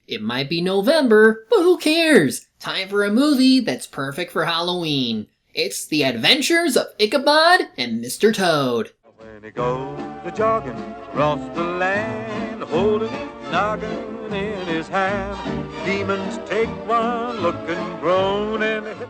It might be November, but who cares? Time for a movie that's perfect for Halloween. It's The Adventures of Ichabod and Mr. Toad. When he goes a-jogging across the land, holding his noggin in his hand, demons take one look and groan and...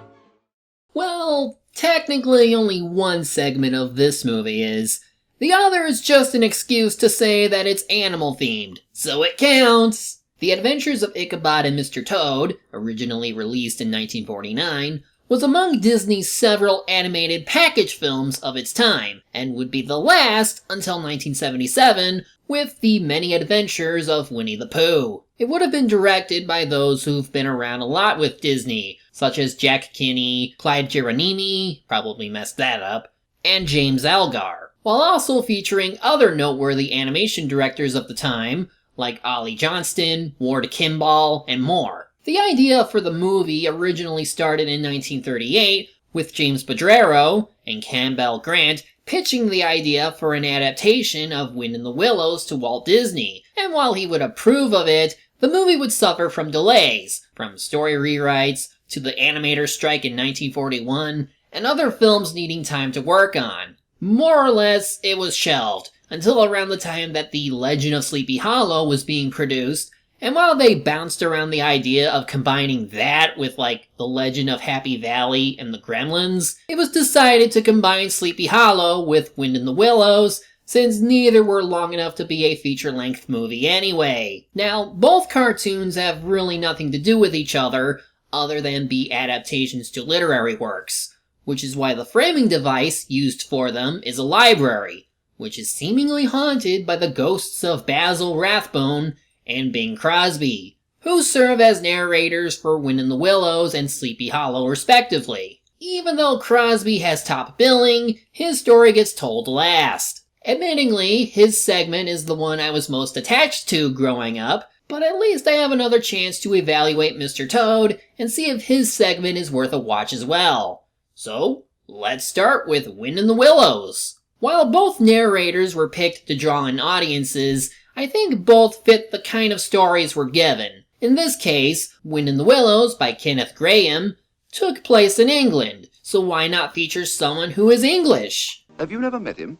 Well, technically only one segment of this movie is. The other is just an excuse to say that it's animal-themed, so it counts! The Adventures of Ichabod and Mr. Toad, originally released in 1949, was among Disney's several animated package films of its time, and would be the last until 1977 with The Many Adventures of Winnie the Pooh. It would have been directed by those who've been around a lot with Disney, such as Jack Kinney, Clyde Geronimi, probably messed that up, and James Algar, while also featuring other noteworthy animation directors of the time, like Ollie Johnston, Ward Kimball, and more. The idea for the movie originally started in 1938 with James Badrero and Campbell Grant pitching the idea for an adaptation of Wind in the Willows to Walt Disney, and while he would approve of it, the movie would suffer from delays, from story rewrites to the animator strike in 1941, and other films needing time to work on. More or less, it was shelved, until around the time that The Legend of Sleepy Hollow was being produced, and while they bounced around the idea of combining that with like The Legend of Happy Valley and the Gremlins, it was decided to combine Sleepy Hollow with Wind in the Willows, since neither were long enough to be a feature-length movie anyway. Now, both cartoons have really nothing to do with each other than be adaptations to literary works, which is why the framing device used for them is a library, which is seemingly haunted by the ghosts of Basil Rathbone and Bing Crosby, who serve as narrators for Wind in the Willows and Sleepy Hollow respectively. Even though Crosby has top billing, his story gets told last. Admittingly, his segment is the one I was most attached to growing up, but at least I have another chance to evaluate Mr. Toad and see if his segment is worth a watch as well. So, let's start with Wind in the Willows. While both narrators were picked to draw in audiences, I think both fit the kind of stories we're given. In this case, Wind in the Willows by Kenneth Grahame took place in England, so why not feature someone who is English? Have you never met him?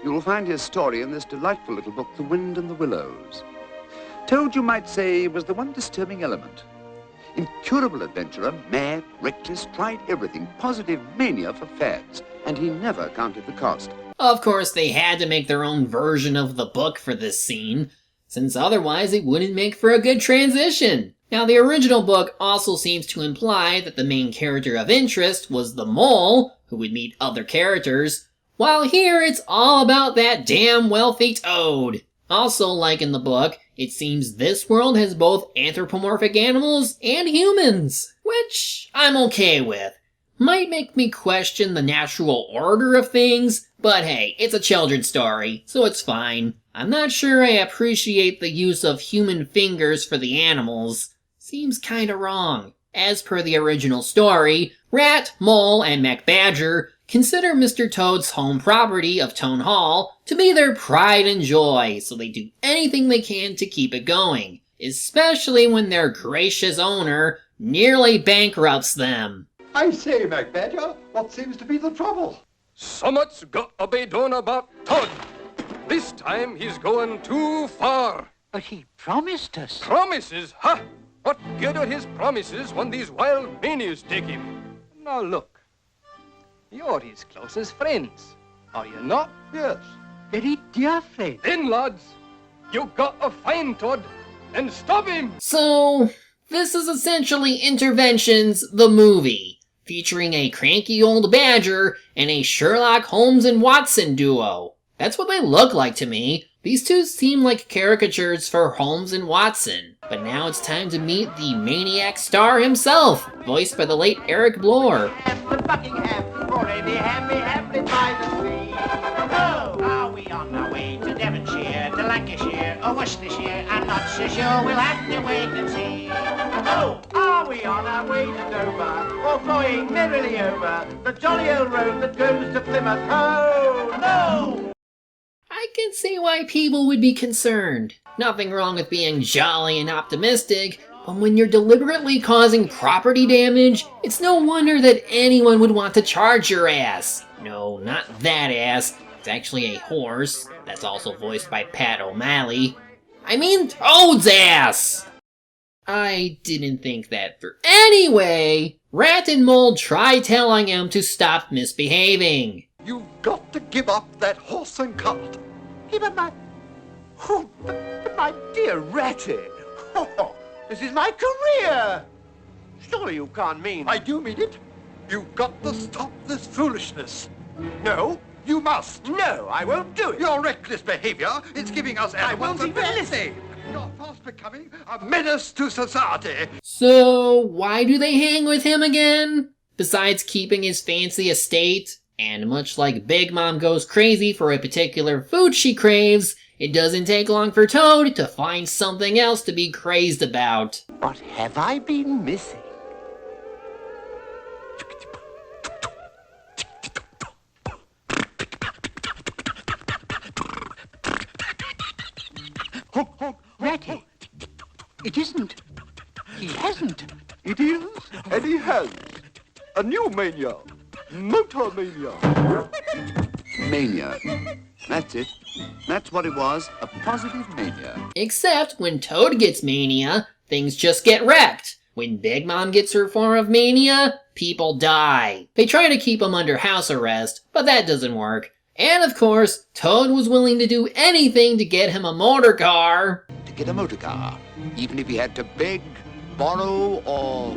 You will find his story in this delightful little book, The Wind and the Willows. Toad, you might say, was the one disturbing element. Incurable adventurer, mad, reckless, tried everything, positive mania for fads, and he never counted the cost. Of course, they had to make their own version of the book for this scene, since otherwise it wouldn't make for a good transition. Now, the original book also seems to imply that the main character of interest was the mole, who would meet other characters, while here it's all about that damn wealthy Toad. Also, like in the book, it seems this world has both anthropomorphic animals and humans, which I'm okay with. Might make me question the natural order of things, but hey, it's a children's story, so it's fine. I'm not sure I appreciate the use of human fingers for the animals. Seems kinda wrong. As per the original story, Rat, Mole, and MacBadger consider Mr. Toad's home property of Town Hall to be their pride and joy, so they do anything they can to keep it going, especially when their gracious owner nearly bankrupts them. I say, MacBadger, what seems to be the trouble? Summat's got to be done about Todd. This time he's going too far. But he promised us. Promises, huh? What good are his promises when these wild manias take him? Now look, you're his closest friends, are you not? Yes. Very dear friend. Then, lads, you got to find Todd and stop him. So, this is essentially Interventions, the movie, featuring a cranky old badger and a Sherlock Holmes and Watson duo. That's what they look like to me. These two seem like caricatures for Holmes and Watson. But now it's time to meet the maniac star himself, voiced by the late Eric Blore. The Buckingham, already happy by the sea. Oh, are we on our way to Devonshire, to Lancashire, or Worcestershire? I'm not so sure, we'll have to wait and see. Oh, are we on our way to Dover, or flying merrily over the jolly old road that goes to Plymouth? Oh, no! I can see why people would be concerned. Nothing wrong with being jolly and optimistic, but when you're deliberately causing property damage, it's no wonder that anyone would want to charge your ass. No, not that ass. It's actually a horse. That's also voiced by Pat O'Malley. I mean Toad's ass! I didn't think that through. Anyway, Rat and Mole try telling him to stop misbehaving. You've got to give up that horse and cart. Hey, but my dear Ratty, this is my career. Surely you can't mean... I do mean it. You've got to stop this foolishness. No, you must. No, I won't do it. Your reckless behavior is giving us animals won't a bad name. You're fast becoming a menace to society. So, why do they hang with him again? Besides keeping his fancy estate, and much like Big Mom goes crazy for a particular food she craves, it doesn't take long for Toad to find something else to be crazed about. What have I been missing? Ratty, it isn't. He hasn't. It is, and he has. A new mania. Motor mania. Mania. That's it. That's what it was, a positive mania. Except when Toad gets mania, things just get wrecked. When Big Mom gets her form of mania, people die. They try to keep him under house arrest, but that doesn't work. And of course, Toad was willing to do anything to get him a motor car. To get a motor car, even if he had to beg, borrow, or...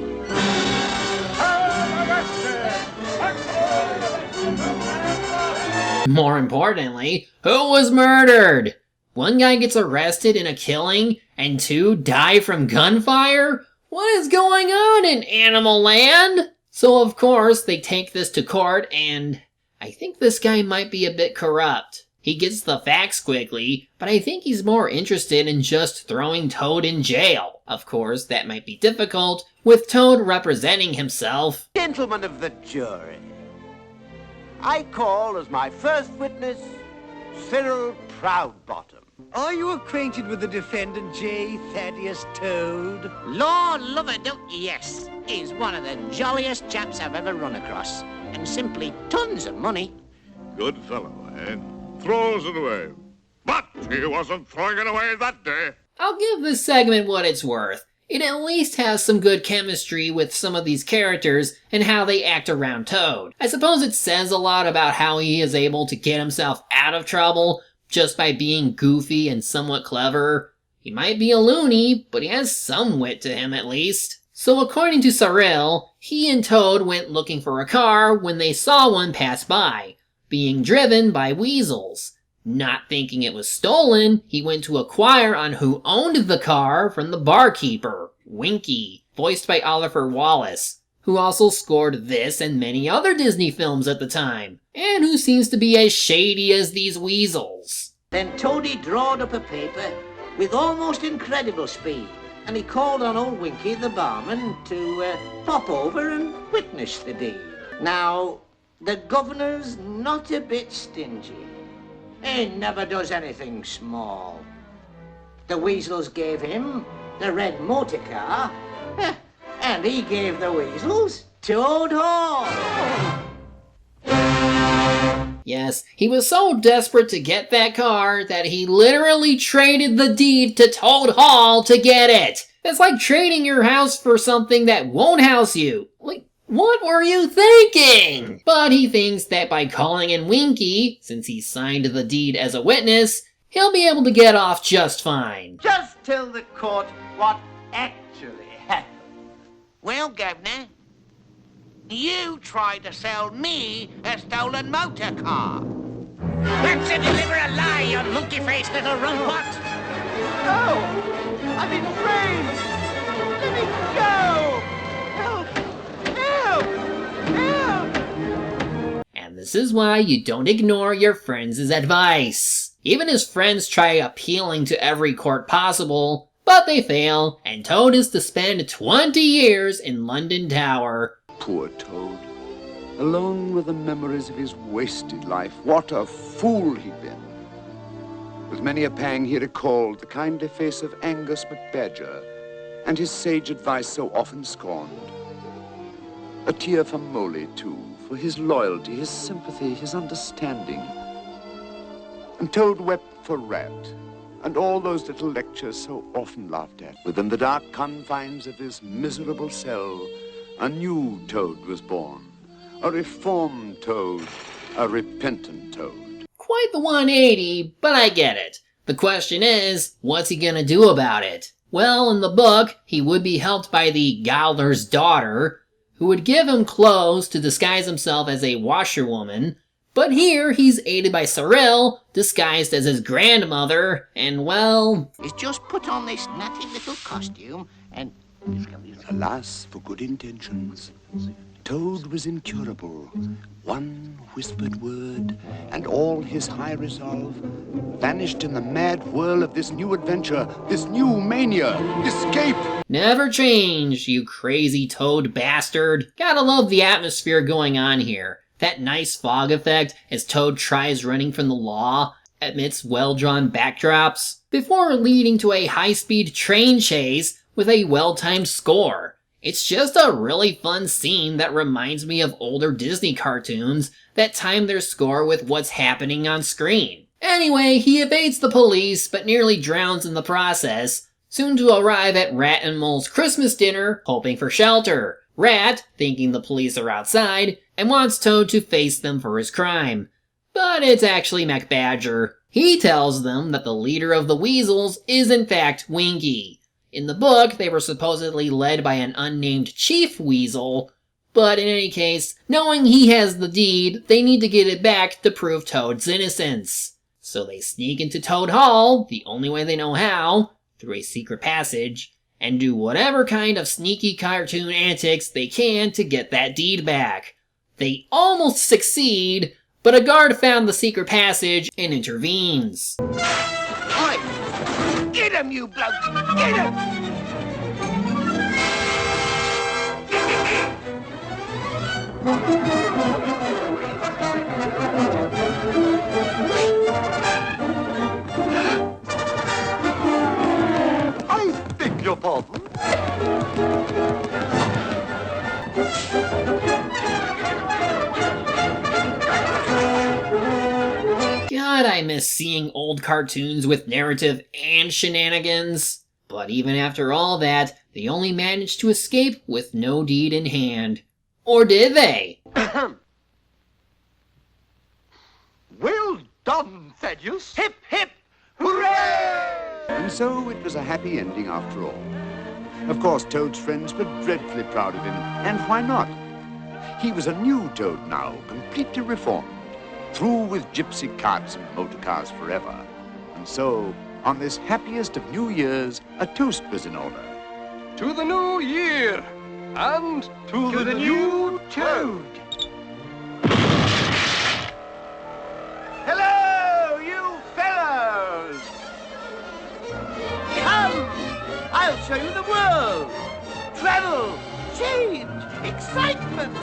More importantly, who was murdered? One guy gets arrested in a killing, and 2 die from gunfire? What is going on in Animal Land? So of course, they take this to court, and I think this guy might be a bit corrupt. He gets the facts quickly, but I think he's more interested in just throwing Toad in jail. Of course, that might be difficult, with Toad representing himself. Gentlemen of the jury, I call as my first witness, Cyril Proudbottom. Are you acquainted with the defendant, J. Thaddeus Toad? Lord love it, don't you? Yes. He's one of the jolliest chaps I've ever run across. And simply tons of money. Good fellow, eh? Throws it away. But he wasn't throwing it away that day. I'll give this segment what it's worth. It at least has some good chemistry with some of these characters and how they act around Toad. I suppose it says a lot about how he is able to get himself out of trouble just by being goofy and somewhat clever. He might be a loony, but he has some wit to him at least. So according to Cyril, he and Toad went looking for a car when they saw one pass by, being driven by weasels. Not thinking it was stolen, he went to inquire on who owned the car from the barkeeper, Winky, voiced by Oliver Wallace, who also scored this and many other Disney films at the time, and who seems to be as shady as these weasels. Then Toady drawed up a paper with almost incredible speed, and he called on old Winky, the barman, to pop over and witness the deed. Now, the governor's not a bit stingy. He never does anything small. The weasels gave him the red motor car, and he gave the weasels Toad Hall. Yes, he was so desperate to get that car that he literally traded the deed to Toad Hall to get it. It's like trading your house for something that won't house you. Like, what were you thinking? But he thinks that by calling in Winky, since he signed the deed as a witness, he'll be able to get off just fine. Just tell the court what actually happened. Well, Governor, you tried to sell me a stolen motor car. That's a deliver a lie, you monkey-faced little rumpot. No! I'm in frames! Let me go! Help! Help! Help! And this is why you don't ignore your friends' advice. Even his friends try appealing to every court possible, but they fail, and Toad is to spend 20 years in London Tower. Poor Toad. Alone with the memories of his wasted life. What a fool he'd been. With many a pang he recalled the kindly face of Angus MacBadger and his sage advice so often scorned. A tear for Moley, too, for his loyalty, his sympathy, his understanding. And Toad wept for Rat, and all those little lectures so often laughed at. Within the dark confines of his miserable cell, a new Toad was born. A reformed Toad, a repentant Toad. Quite the 180, but I get it. The question is, what's he gonna do about it? Well, in the book, he would be helped by the Gowler's daughter, who would give him clothes to disguise himself as a washerwoman. But here, he's aided by Cyril, disguised as his grandmother, and well... He's just put on this natty little costume and... Alas, for good intentions. Toad was incurable. One whispered word, and all his high resolve vanished in the mad whirl of this new adventure, this new mania. Escape! Never change, you crazy Toad bastard. Gotta love the atmosphere going on here. That nice fog effect as Toad tries running from the law amidst well-drawn backdrops, before leading to a high-speed train chase with a well-timed score. It's just a really fun scene that reminds me of older Disney cartoons that time their score with what's happening on screen. Anyway, he evades the police but nearly drowns in the process, soon to arrive at Rat and Mole's Christmas dinner, hoping for shelter. Rat, thinking the police are outside, and wants Toad to face them for his crime. But it's actually MacBadger. He tells them that the leader of the Weasels is in fact Winky. In the book, they were supposedly led by an unnamed Chief Weasel, but in any case, knowing he has the deed, they need to get it back to prove Toad's innocence. So they sneak into Toad Hall, the only way they know how, through a secret passage, and do whatever kind of sneaky cartoon antics they can to get that deed back. They almost succeed, but a guard found the secret passage and intervenes. Oi! Get him, you bloke! Get him! I beg your pardon. God, I miss seeing old cartoons with narrative and shenanigans. But even after all that, they only managed to escape with no deed in hand. Or did they? Well done, Thaddeus. Hip, hip! Hooray! And so it was a happy ending after all. Of course, Toad's friends were dreadfully proud of him, and why not? He was a new Toad now, completely reformed, through with gypsy carts and motor cars forever. And so, on this happiest of New Years, a toast was in order. To the new year and To the new Toad. Hello, you fellows! Come! I'll show you the world! Travel! Change! Excitement!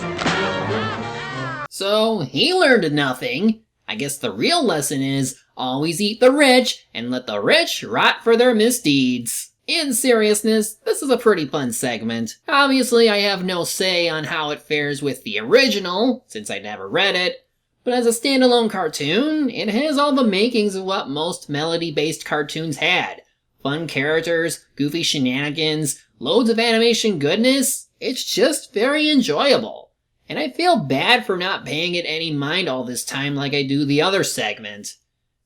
So, he learned nothing. I guess the real lesson is, always eat the rich, and let the rich rot for their misdeeds. In seriousness, this is a pretty fun segment. Obviously, I have no say on how it fares with the original, since I never read it. But as a standalone cartoon, it has all the makings of what most melody-based cartoons had. Fun characters, goofy shenanigans, loads of animation goodness. It's just very enjoyable. And I feel bad for not paying it any mind all this time like I do the other segment.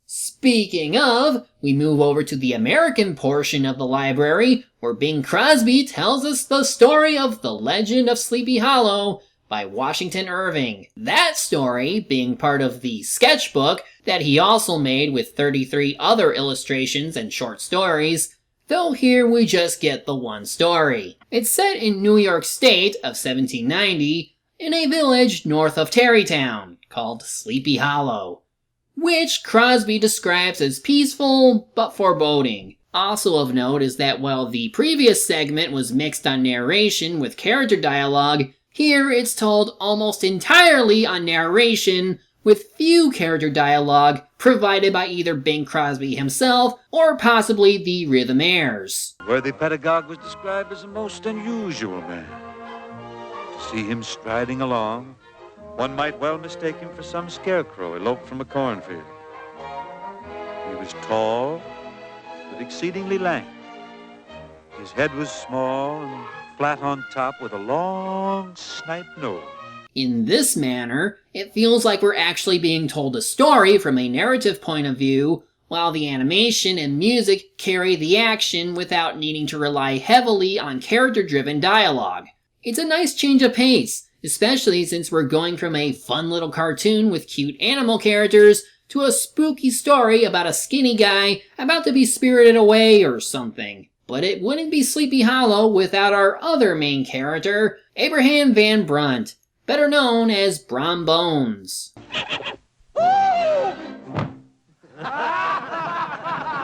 Speaking of, we move over to the American portion of the library, where Bing Crosby tells us the story of The Legend of Sleepy Hollow by Washington Irving. That story being part of the sketchbook that he also made with 33 other illustrations and short stories, though here we just get the one story. It's set in New York State of 1790, in a village north of Tarrytown, called Sleepy Hollow, which Crosby describes as peaceful but foreboding. Also of note is that while the previous segment was mixed on narration with character dialogue, here it's told almost entirely on narration with few character dialogue provided by either Bing Crosby himself or possibly the Rhythmaires. The worthy pedagogue was described as a most unusual man. To see him striding along, one might well mistake him for some scarecrow eloped from a cornfield. He was tall, but exceedingly lank. His head was small and flat on top with a long snipe nose. In this manner, it feels like we're actually being told a story from a narrative point of view, while the animation and music carry the action without needing to rely heavily on character-driven dialogue. It's a nice change of pace, especially since we're going from a fun little cartoon with cute animal characters to a spooky story about a skinny guy about to be spirited away or something. But it wouldn't be Sleepy Hollow without our other main character, Abraham Van Brunt, better known as Brom Bones.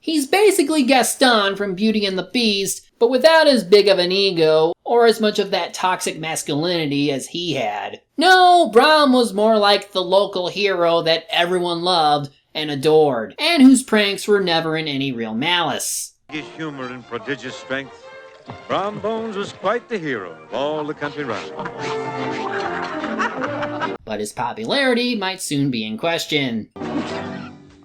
He's basically Gaston from Beauty and the Beast, but without as big of an ego or as much of that toxic masculinity as he had. No, Brom was more like the local hero that everyone loved and adored, and whose pranks were never in any real malice. His humor and prodigious strength, Brom Bones was quite the hero of all the country round. But his popularity might soon be in question.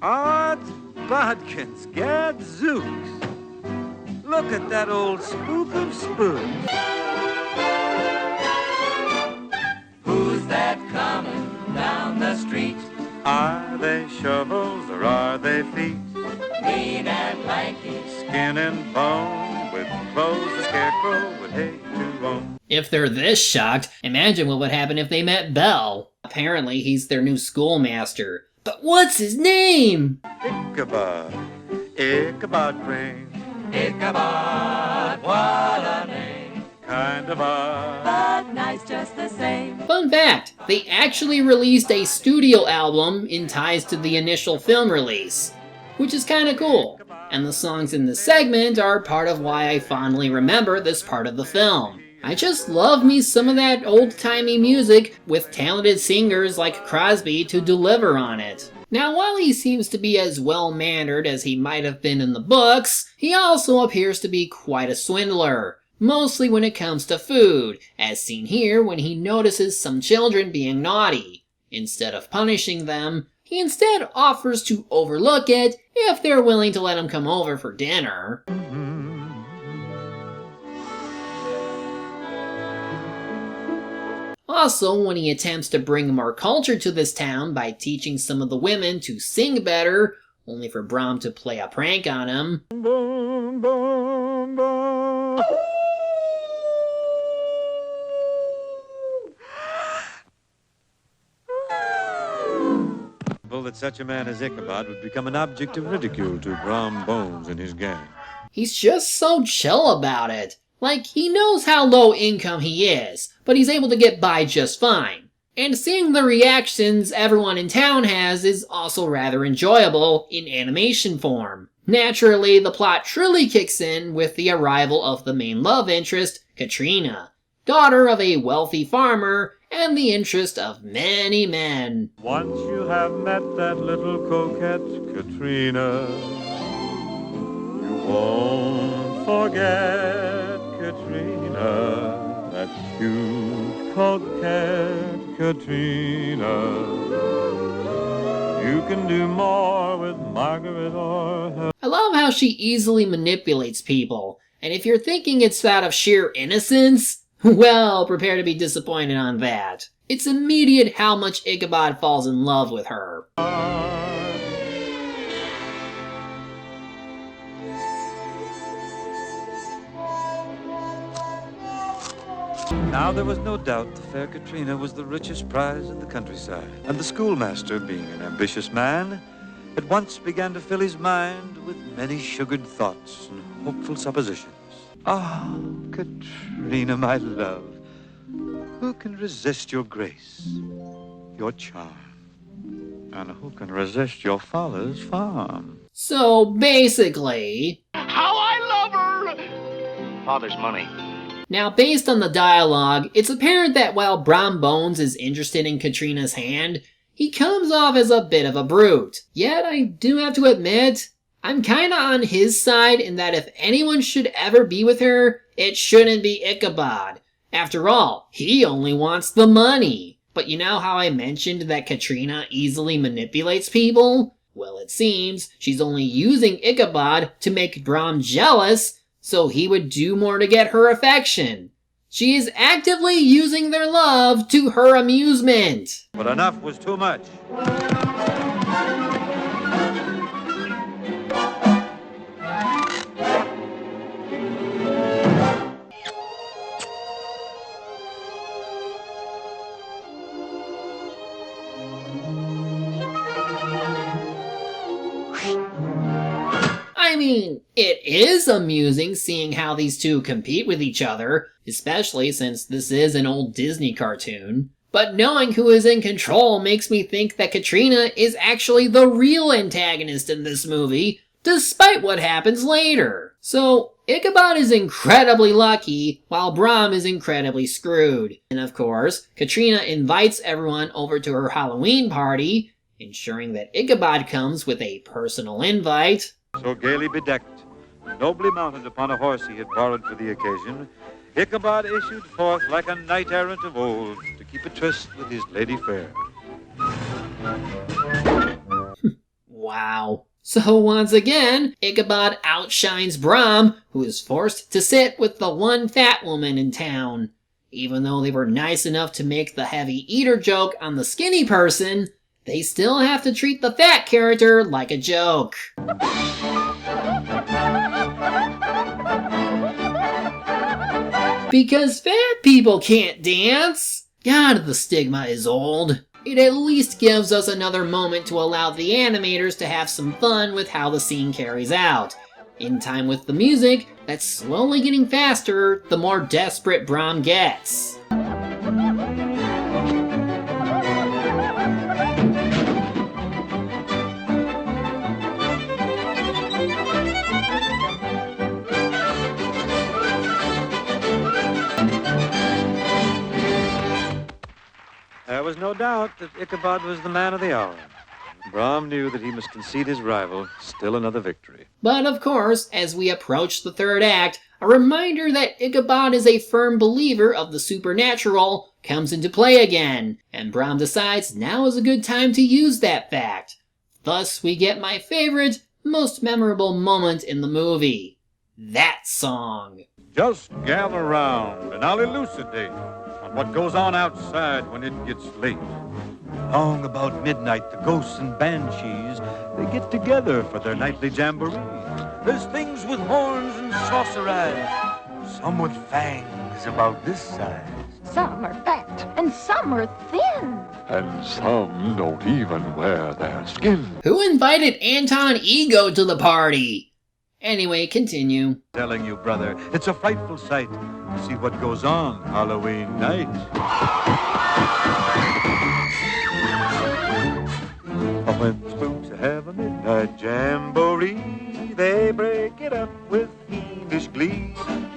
Odds bodkins, gadzooks. Look at that old spook of spooks. Who's that coming down the street? Are they shovels or are they feet? Mean and lanky. Skin and bone, with clothes the scarecrow would hate to own. If they're this shocked, imagine what would happen if they met Belle. Apparently he's their new schoolmaster. But what's his name? Ichabod, Ichabod Crane. Ichabod, what a name. Kind of odd. But nice just the same. Fun fact, they actually released a studio album in ties to the initial film release, which is kinda cool. And the songs in this segment are part of why I fondly remember this part of the film. I just love me some of that old-timey music with talented singers like Crosby to deliver on it. Now, while he seems to be as well-mannered as he might have been in the books, he also appears to be quite a swindler, mostly when it comes to food, as seen here when he notices some children being naughty. Instead of punishing them, he instead offers to overlook it if they're willing to let him come over for dinner. Also, when he attempts to bring more culture to this town by teaching some of the women to sing better, only for Brom to play a prank on him. Boom, boom, boom. Well, that such a man as Ichabod would become an object of ridicule to Brom Bones and his gang. He's just so chill about it. Like, he knows how low income he is, but he's able to get by just fine. And seeing the reactions everyone in town has is also rather enjoyable in animation form. Naturally, the plot truly kicks in with the arrival of the main love interest, Katrina, daughter of a wealthy farmer and the interest of many men. Once you have met that little coquette, Katrina, you won't forget Katrina, that cute coquette Katrina. You can do more with Margaret or her. I love how she easily manipulates people, and if you're thinking it's out of sheer innocence, well, prepare to be disappointed on that. It's immediate how much Ichabod falls in love with her. Now there was no doubt the fair Katrina was the richest prize in the countryside, and the schoolmaster, being an ambitious man, at once began to fill his mind with many sugared thoughts and hopeful suppositions. Ah, Katrina, my love, who can resist your grace, your charm, and who can resist your father's farm? So basically, How I love her! Father's money. now based on the dialogue, it's apparent that while Brom Bones is interested in Katrina's hand, he comes off as a bit of a brute. Yet I do have to admit, I'm kinda on his side in that if anyone should ever be with her, it shouldn't be Ichabod. After all, he only wants the money. But you know how I mentioned that Katrina easily manipulates people? Well, it seems she's only using Ichabod to make Brom jealous so he would do more to get her affection. She is actively using their love to her amusement. But enough was too much. I mean, it is amusing seeing how these two compete with each other, especially since this is an old Disney cartoon. But knowing who is in control makes me think that Katrina is actually the real antagonist in this movie, despite what happens later. So, Ichabod is incredibly lucky, while Brom is incredibly screwed. And of course, Katrina invites everyone over to her Halloween party, ensuring that Ichabod comes with a personal invite. So gaily bedecked, nobly mounted upon a horse he had borrowed for the occasion, Ichabod issued forth like a knight-errant of old to keep a tryst with his lady fair. Wow. So once again, Ichabod outshines Brom, who is forced to sit with the one fat woman in town. Even though they were nice enough to make the heavy eater joke on the skinny person, they still have to treat the fat character like a joke. Because fat people can't dance! God, the stigma is old. It at least gives us another moment to allow the animators to have some fun with how the scene carries out, in time with the music that's slowly getting faster the more desperate Brom gets. There was no doubt that Ichabod was the man of the hour. Brom knew that he must concede his rival still another victory. But of course, as we approach the third act, a reminder that Ichabod is a firm believer of the supernatural comes into play again, and Brom decides now is a good time to use that fact. Thus, we get my favorite, most memorable moment in the movie. That song. Just gather round and I'll elucidate on what goes on outside when it gets late. Long about midnight, the ghosts and banshees, they get together for their nightly jamboree. There's things with horns and saucer eyes, some with fangs about this size. Some are fat and some are thin. And some don't even wear their skin. Who invited Anton Ego to the party? Anyway, continue. Telling you, brother, it's a frightful sight to see what goes on Halloween night. When spooks have a midnight jamboree, they break it up with fiendish glee.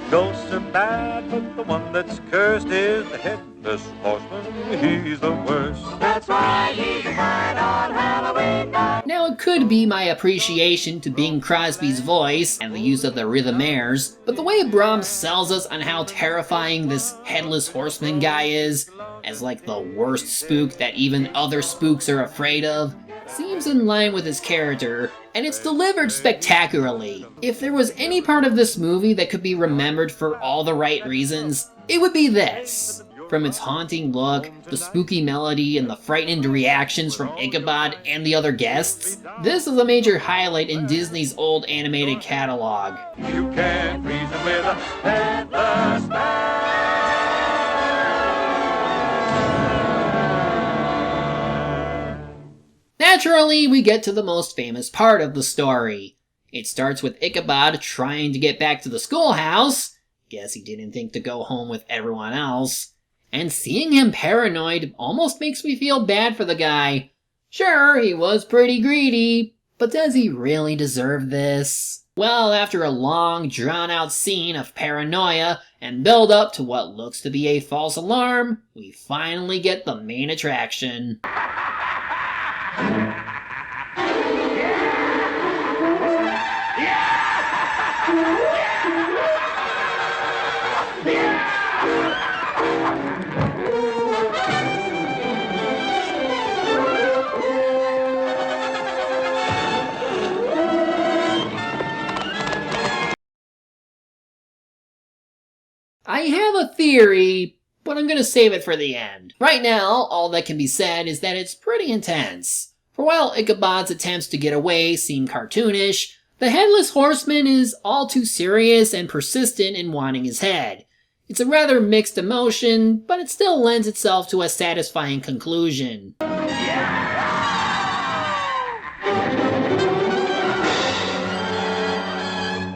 Ghosts are bad, but the one that's cursed is the headless horseman. He's the worst. That's why he's mine on Halloween night. Now, it could be my appreciation to Bing Crosby's voice and the use of the rhythmaires, but the way Brom sells us on how terrifying this headless horseman guy is, as like the worst spook that even other spooks are afraid of, seems in line with his character, and it's delivered spectacularly. If there was any part of this movie that could be remembered for all the right reasons, it would be this. From its haunting look, the spooky melody, and the frightened reactions from Ichabod and the other guests, this is a major highlight in Disney's old animated catalog. You can't reason with a headless man. Naturally, we get to the most famous part of the story. It starts with Ichabod trying to get back to the schoolhouse, guess he didn't think to go home with everyone else, and seeing him paranoid almost makes me feel bad for the guy. Sure, he was pretty greedy, but does he really deserve this? Well, after a long, drawn-out scene of paranoia and build up to what looks to be a false alarm, we finally get the main attraction. I have a theory, but I'm gonna save it for the end. Right now, all that can be said is that it's pretty intense. For while Ichabod's attempts to get away seem cartoonish, the Headless Horseman is all too serious and persistent in wanting his head. It's a rather mixed emotion, but it still lends itself to a satisfying conclusion.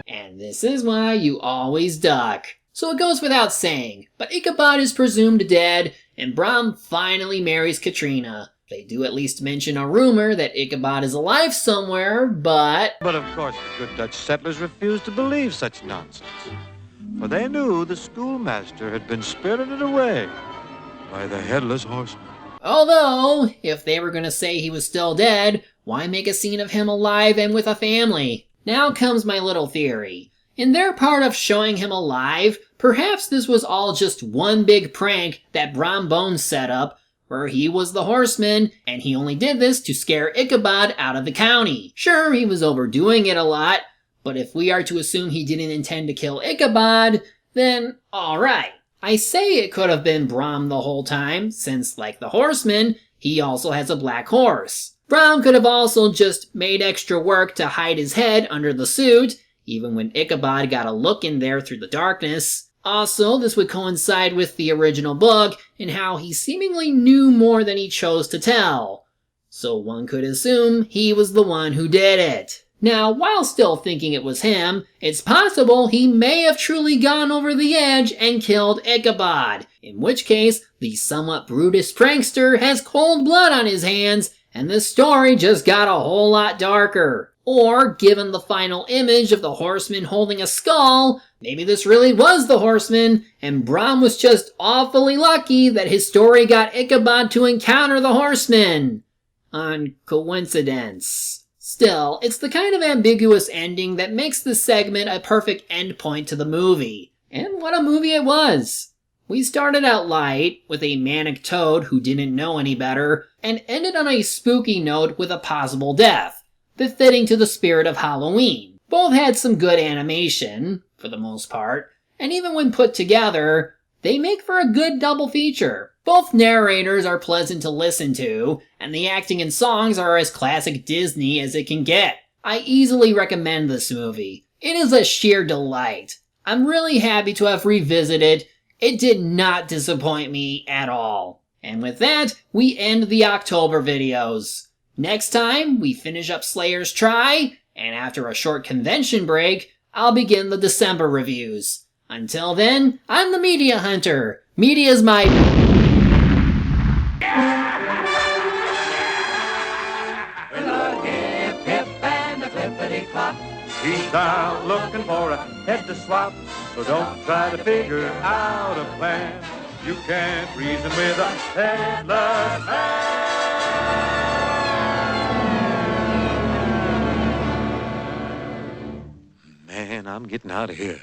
And this is why you always duck. So it goes without saying, but Ichabod is presumed dead, and Brom finally marries Katrina. They do at least mention a rumor that Ichabod is alive somewhere, but of course the good Dutch settlers refused to believe such nonsense. For they knew the schoolmaster had been spirited away by the Headless Horseman. although, if they were gonna say he was still dead, why make a scene of him alive and with a family? Now comes my little theory. In their part of showing him alive, perhaps this was all just one big prank that Brom Bones set up, where he was the horseman, and he only did this to scare Ichabod out of the county. Sure, he was overdoing it a lot, but if we are to assume he didn't intend to kill Ichabod, then alright. I say it could have been Brom the whole time, since like the horseman, he also has a black horse. Brom could have also just made extra work to hide his head under the suit, even when Ichabod got a look in there through the darkness. Also, this would coincide with the original book in how he seemingly knew more than he chose to tell. So one could assume he was the one who did it. Now, while still thinking it was him, it's possible he may have truly gone over the edge and killed Ichabod, in which case the somewhat brutish prankster has cold blood on his hands and the story just got a whole lot darker. Or, given the final image of the horseman holding a skull, maybe this really was the horseman, and Brom was just awfully lucky that his story got Ichabod to encounter the horseman. On coincidence. Still, it's the kind of ambiguous ending that makes this segment a perfect endpoint to the movie. And what a movie it was! We started out light, with a manic toad who didn't know any better, and ended on a spooky note with a possible death, befitting to the spirit of Halloween. Both had some good animation, for the most part, and even when put together, they make for a good double feature. Both narrators are pleasant to listen to, and the acting and songs are as classic Disney as it can get. I easily recommend this movie. It is a sheer delight. I'm really happy to have revisited. It did not disappoint me at all. And with that, we end the October videos. Next time, we finish up Slayer's Try, and after a short convention break, I'll begin the December reviews. Until then, I'm the Media Hunter. Media's my... With a hip, hip, and a clippity-clop, he's out looking for a head to swap. So don't try to figure out a plan. You can't reason with a headless man. Man, I'm getting out of here.